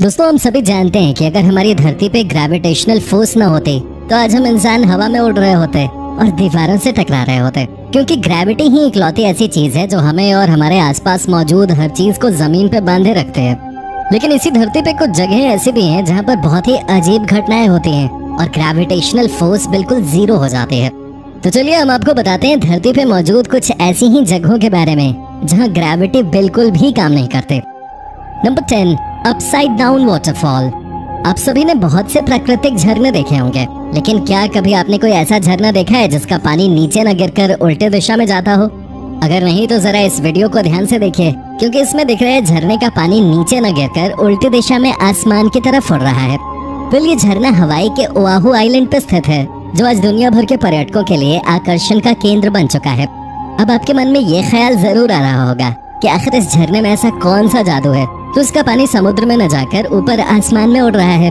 दोस्तों, हम सभी जानते हैं कि अगर हमारी धरती पे ग्रेविटेशनल फोर्स न होती तो आज हम इंसान हवा में उड़ रहे होते और दीवारों से टकरा रहे होते, क्योंकि ग्रेविटी ही इकलौती ऐसी चीज है जो हमें और हमारे आसपास मौजूद हर चीज को जमीन पे बांधे रखते हैं। लेकिन इसी धरती पे कुछ जगहें ऐसी भी हैं जहाँ पर बहुत ही अजीब घटनाएं होती हैं और ग्रेविटेशनल फोर्स बिल्कुल जीरो हो जाती है। तो चलिए हम आपको बताते हैं धरती पे मौजूद कुछ ऐसी ही जगहों के बारे में जहाँ ग्रेविटी बिल्कुल भी काम नहीं करते। Number 10, upside down waterfall. आप सभी ने बहुत से प्राकृतिक झरने देखे होंगे, लेकिन क्या कभी आपने कोई ऐसा झरना देखा है जिसका पानी नीचे न गिरकर उल्टे दिशा में जाता हो? अगर नहीं तो जरा इस वीडियो को ध्यान से देखिए, क्योंकि इसमें दिख रहा है झरने का पानी नीचे न गिरकर उल्टी दिशा में आसमान की तरफ उड़ रहा है। फिर ये झरना हवाई के ओआहू आइलैंड पे स्थित है, जो आज दुनिया भर के पर्यटकों के लिए आकर्षण का केंद्र बन चुका है। अब आपके मन में ये ख्याल जरूर आ रहा होगा कि आखिर इस झरने में ऐसा कौन सा जादू है तो उसका पानी समुद्र में न जाकर ऊपर आसमान में उड़ रहा है।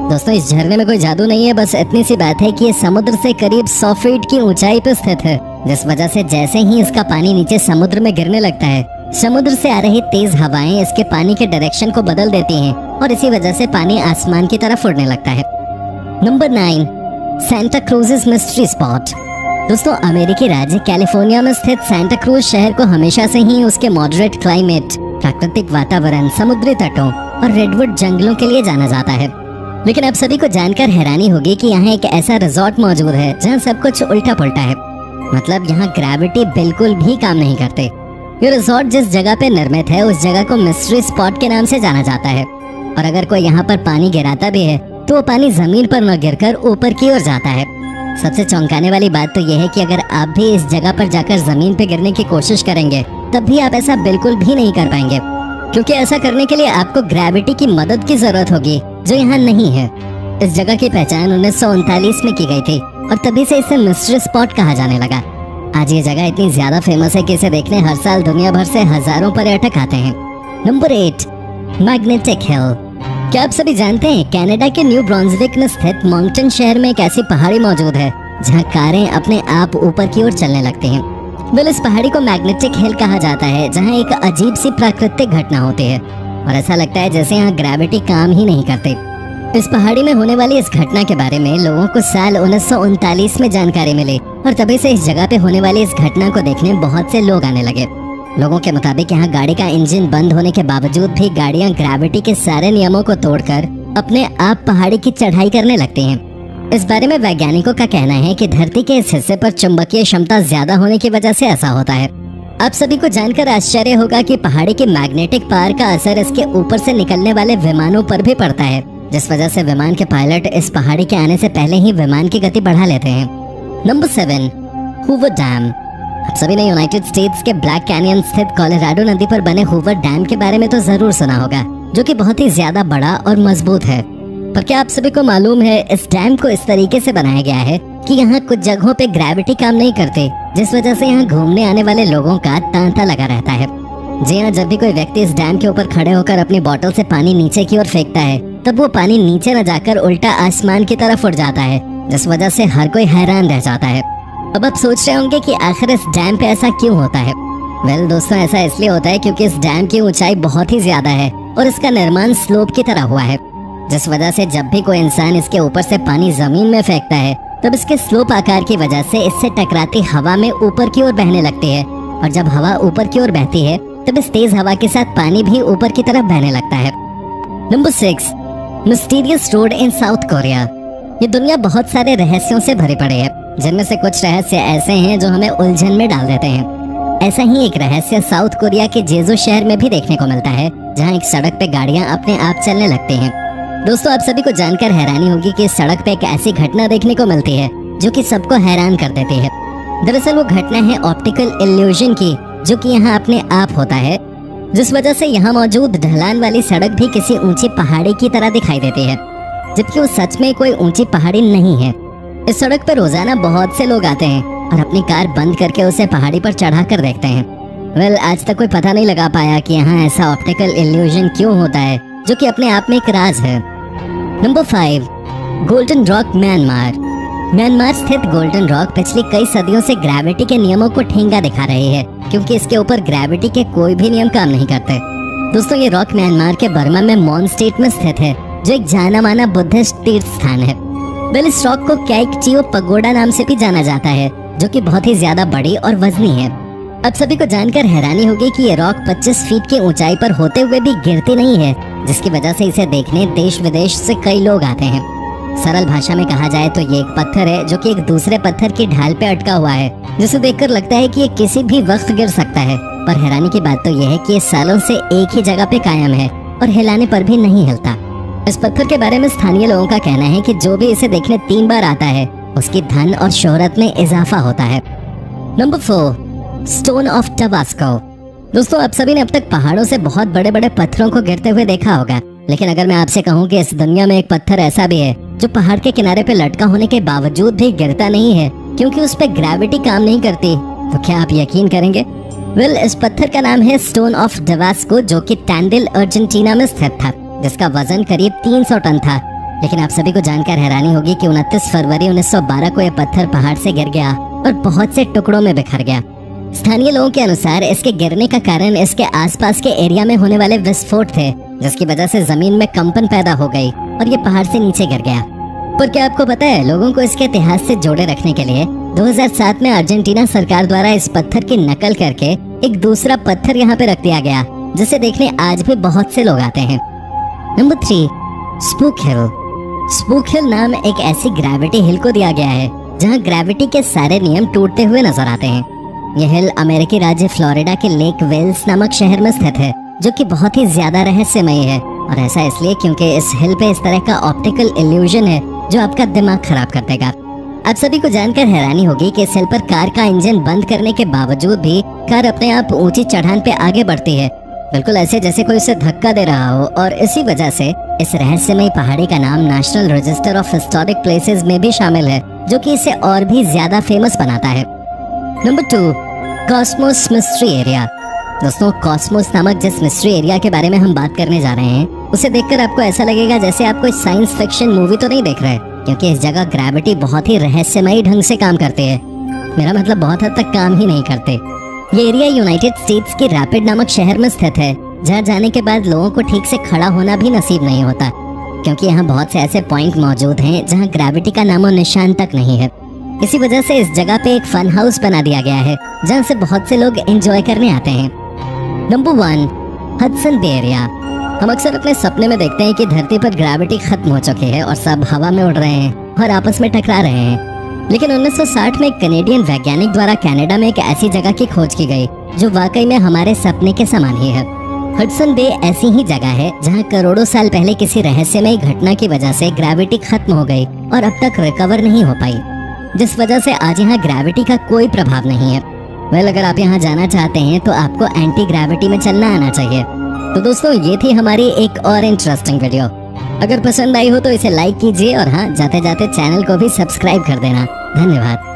दोस्तों, इस झरने में कोई जादू नहीं है, बस इतनी सी बात है कि ये समुद्र से करीब 100 फीट की ऊंचाई पर स्थित है, जिस वजह से जैसे ही इसका पानी नीचे समुद्र में गिरने लगता है, समुद्र से आ रही तेज हवाएं इसके पानी के डायरेक्शन को बदल देती हैं और इसी वजह से पानी आसमान की तरफ उड़ने लगता है। Number 9, Santa cruise mystery spot. दोस्तों, अमेरिकी राज्य कैलिफोर्निया में स्थित सांता क्रूज शहर को हमेशा से ही उसके मॉडरेट क्लाइमेट, प्राकृतिक वातावरण, समुद्री तटों और रेडवुड जंगलों के लिए जाना जाता है। लेकिन आप सभी को जानकर हैरानी होगी कि यहाँ एक ऐसा रिजॉर्ट मौजूद है जहाँ सब कुछ उल्टा पुल्टा है। मतलब यहाँ ग्रेविटी बिल्कुल भी काम नहीं करते। ये रिजॉर्ट जिस जगह पे निर्मित है उस जगह को मिस्ट्री स्पॉट के नाम से जाना जाता है, और अगर कोई यहाँ पर पानी गिराता भी है तो वो पानी जमीन पर न गिरकर ऊपर की ओर जाता है। सबसे चौंकाने वाली बात तो यह है कि अगर आप भी इस जगह पर जाकर जमीन पे गिरने की कोशिश करेंगे तब भी आप ऐसा बिल्कुल भी नहीं कर पाएंगे, क्योंकि ऐसा करने के लिए आपको ग्रेविटी की मदद की जरूरत होगी, जो यहाँ नहीं है। इस जगह की पहचान 1939 में की गई थी और तभी से इसे मिस्ट्री स्पॉट कहा जाने लगा। आज ये जगह इतनी ज्यादा फेमस है कि इसे देखने हर साल दुनिया भर से हजारों पर्यटक आते हैं। Number 8, magnetic hill. क्या आप सभी जानते हैं कनाडा के न्यू ब्रांसविक में स्थित मॉन्कटन शहर में एक ऐसी पहाड़ी मौजूद है जहां कारें अपने आप ऊपर की ओर चलने लगती हैं। वेल, इस पहाड़ी को मैग्नेटिक हिल कहा जाता है, जहां एक अजीब सी प्राकृतिक घटना होती है और ऐसा लगता है जैसे यहाँ ग्रेविटी काम ही नहीं करती। इस पहाड़ी में होने वाली इस घटना के बारे में लोगों को साल 1939 में जानकारी मिली और तभी से इस जगह पे होने वाली इस घटना को देखने बहुत से लोग आने लगे। लोगों के मुताबिक यहाँ गाड़ी का इंजन बंद होने के बावजूद भी गाड़ियाँ ग्रेविटी के सारे नियमों को तोड़कर अपने आप पहाड़ी की चढ़ाई करने लगती हैं। इस बारे में वैज्ञानिकों का कहना है कि धरती के इस हिस्से पर चुंबकीय क्षमता ज्यादा होने की वजह से ऐसा होता है। आप सभी को जानकर आश्चर्य होगा कि पहाड़ी की मैग्नेटिक पावर का असर इसके ऊपर से निकलने वाले विमानों पर भी पड़ता है, जिस वजह से विमान के पायलट इस पहाड़ी के आने से पहले ही विमान की गति बढ़ा लेते हैं। Number 7, Hoover dam. आप सभी ने यूनाइटेड स्टेट्स के ब्लैक कैनियन स्थित कोलोराडो नदी पर बने हूवर डैम के बारे में तो जरूर सुना होगा, जो कि बहुत ही ज्यादा बड़ा और मजबूत है। पर क्या आप सभी को मालूम है इस डैम को इस तरीके से बनाया गया है कि यहाँ कुछ जगहों पे ग्रेविटी काम नहीं करती, जिस वजह से यहाँ घूमने आने वाले लोगों का तांता लगा रहता है। जी हाँ, जब भी कोई व्यक्ति इस डैम के ऊपर खड़े होकर अपनी बोतल से पानी नीचे की ओर फेंकता है तब वो पानी नीचे न जाकर उल्टा आसमान की तरफ उड़ जाता है, जिस वजह से हर कोई हैरान रह जाता है। अब आप सोच रहे होंगे कि आखिर इस डैम पे ऐसा क्यों होता है? वेल दोस्तों, ऐसा इसलिए होता है क्योंकि इस डैम की ऊंचाई बहुत ही ज्यादा है और इसका निर्माण स्लोप की तरह हुआ है, जिस वजह से जब भी कोई इंसान इसके ऊपर से पानी जमीन में फेंकता है तब इसके स्लोप आकार की वजह से इससे टकराती हवा में ऊपर की ओर बहने लगती है, और जब हवा ऊपर की ओर बहती है तब इस तेज हवा के साथ पानी भी ऊपर की तरफ बहने लगता है। नंबर 6, मिस्टीरियस रोड इन साउथ कोरिया। ये दुनिया बहुत सारे रहस्यों से भरी पड़ी है, जिनमें से कुछ रहस्य ऐसे हैं जो हमें उलझन में डाल देते हैं। ऐसा ही एक रहस्य साउथ कोरिया के जेजू शहर में भी देखने को मिलता है, जहां एक सड़क पे गाड़ियां अपने आप चलने लगती हैं। दोस्तों, आप सभी को जानकर हैरानी होगी कि इस सड़क पे एक ऐसी घटना देखने को मिलती है जो कि सबको हैरान कर देती है। दरअसल वो घटना है ऑप्टिकल इल्यूजन की, जो कि यहाँ अपने आप होता है, जिस वजह से यहाँ मौजूद ढलान वाली सड़क भी किसी ऊंची पहाड़ी की तरह दिखाई देती है, जबकि वो सच में कोई ऊंची पहाड़ी नहीं है। इस सड़क पर रोजाना बहुत से लोग आते हैं और अपनी कार बंद करके उसे पहाड़ी पर चढ़ा कर देखते हैं। वेल, आज तक कोई पता नहीं लगा पाया कि यहाँ ऐसा ऑप्टिकल इल्यूजन क्यों होता है, जो कि अपने आप में एक राज है। Number 5, golden rock, Myanmar. Myanmar स्थित गोल्डन रॉक पिछली कई सदियों से ग्रेविटी के नियमों को ठेंगा दिखा रही है, क्योंकि इसके ऊपर ग्रेविटी के कोई भी नियम काम नहीं करते। दोस्तों ये रॉक म्यांमार के बर्मा में मॉन स्टेट में स्थित है, जो एक जाना माना बुद्धिस्ट तीर्थ स्थान है। वेल इस रॉक को कैक चियो पगोडा नाम से भी जाना जाता है, जो कि बहुत ही ज्यादा बड़ी और वजनी है। अब सभी को जानकर हैरानी होगी कि ये रॉक 25 फीट की ऊंचाई पर होते हुए भी गिरती नहीं है, जिसकी वजह से इसे देखने देश विदेश से कई लोग आते हैं। सरल भाषा में कहा जाए तो ये एक पत्थर है जो कि एक दूसरे पत्थर की ढाल पे अटका हुआ है, जिसे देखकर लगता है कि ये किसी भी वक्त गिर सकता है। पर हैरानी की बात तो यह है कि ये सालों से एक ही जगह पे कायम है और हिलाने पर भी नहीं हिलता। इस पत्थर के बारे में स्थानीय लोगों का कहना है कि जो भी इसे देखने 3 बार आता है उसकी धन और शोहरत में इजाफा होता है। Number 4, stone of Tabasco. दोस्तों आप सभी ने अब तक पहाड़ों से बहुत बड़े बड़े पत्थरों को गिरते हुए देखा होगा, लेकिन अगर मैं आपसे कहूँ कि इस दुनिया में एक पत्थर ऐसा भी है जो पहाड़ के किनारे पे लटका होने के बावजूद भी गिरता नहीं है क्योंकि उस पे ग्रेविटी काम नहीं करती, तो क्या आप यकीन करेंगे? वेल इस पत्थर का नाम है स्टोन ऑफ टबास्को, जो कि टैंडिल अर्जेंटीना में स्थित था, जिसका वजन करीब 300 टन था। लेकिन आप सभी को जानकर हैरानी होगी कि 29 फरवरी 1912 को यह पत्थर पहाड़ से गिर गया और बहुत से टुकड़ों में बिखर गया। स्थानीय लोगों के अनुसार इसके गिरने का कारण इसके आसपास के एरिया में होने वाले विस्फोट थे, जिसकी वजह से जमीन में कंपन पैदा हो गई और ये पहाड़ से नीचे गिर गया। पर क्या आपको पता है, लोगों को इसके इतिहास से जोड़े रखने के लिए 2007 में अर्जेंटीना सरकार द्वारा इस पत्थर की नकल करके एक दूसरा पत्थर यहाँ पे रख दिया गया, जिसे देखने आज भी बहुत से लोग आते हैं। नंबर 3, स्पूक हिल। स्पूक हिल नाम एक ऐसी ग्रेविटी हिल को दिया गया है जहाँ ग्रेविटी के सारे नियम टूटते हुए नजर आते हैं। यह हिल अमेरिकी राज्य फ्लोरिडा के लेक वेल्स नामक शहर में स्थित है, जो कि बहुत ही ज्यादा रहस्यमय है, और ऐसा इसलिए क्योंकि इस हिल पे इस तरह का ऑप्टिकल इल्यूजन है जो आपका दिमाग खराब कर देगा। आप सभी को जानकर हैरानी होगी कि इस हिल पर कार का इंजन बंद करने के बावजूद भी कार अपने आप ऊंची चढ़ान पे आगे बढ़ती है, बिल्कुल ऐसे जैसे कोई उसे धक्का दे रहा हो। और इसी वजह से इस रहस्यमय पहाड़ी का नाम national register of historic places में भी शामिल है, जो कि इसे और भी ज्यादा फेमस बनाता है। Number 2, Cosmos mystery area. दोस्तों कॉस्मोस नामक जिस मिस्ट्री एरिया के बारे में हम बात करने जा रहे हैं, उसे देखकर आपको ऐसा लगेगा जैसे आप कोई साइंस फिक्शन मूवी तो नहीं देख रहे, क्योंकि इस जगह ग्रेविटी बहुत ही रहस्यमयी ढंग से काम करती है। मेरा मतलब बहुत हद तक काम ही नहीं करते। ये एरिया यूनाइटेड स्टेट्स की रैपिड नामक शहर में स्थित है, जहाँ जाने के बाद लोगों को ठीक से खड़ा होना भी नसीब नहीं होता, क्योंकि यहाँ बहुत से ऐसे पॉइंट मौजूद हैं जहाँ ग्रेविटी का नामो निशान तक नहीं है। इसी वजह से इस जगह पे एक फन हाउस बना दिया गया है, जहाँ से बहुत से लोग एंजॉय करने आते हैं। Number 1, Hudson Bay area. हम अक्सर अपने सपने में देखते हैं कि धरती पर ग्रेविटी खत्म हो चुकी है और सब हवा में उड़ रहे हैं और आपस में टकरा रहे हैं। लेकिन 1960 में एक कनेडियन वैज्ञानिक द्वारा कनाडा में एक ऐसी जगह की खोज की गई जो वाकई में हमारे सपने के समान ही है। हडसन बे ऐसी ही जगह है जहां करोड़ों साल पहले किसी रहस्यमय घटना की वजह से ग्रेविटी खत्म हो गई और अब तक रिकवर नहीं हो पाई, जिस वजह से आज यहाँ ग्रेविटी का कोई प्रभाव नहीं है। वेल अगर आप यहाँ जाना चाहते हैं तो आपको एंटी ग्रेविटी में चलना आना चाहिए। तो दोस्तों ये थी हमारी एक और इंटरेस्टिंग वीडियो। अगर पसंद आई हो तो इसे लाइक कीजिए और हाँ, जाते जाते चैनल को भी सब्सक्राइब कर देना। धन्यवाद।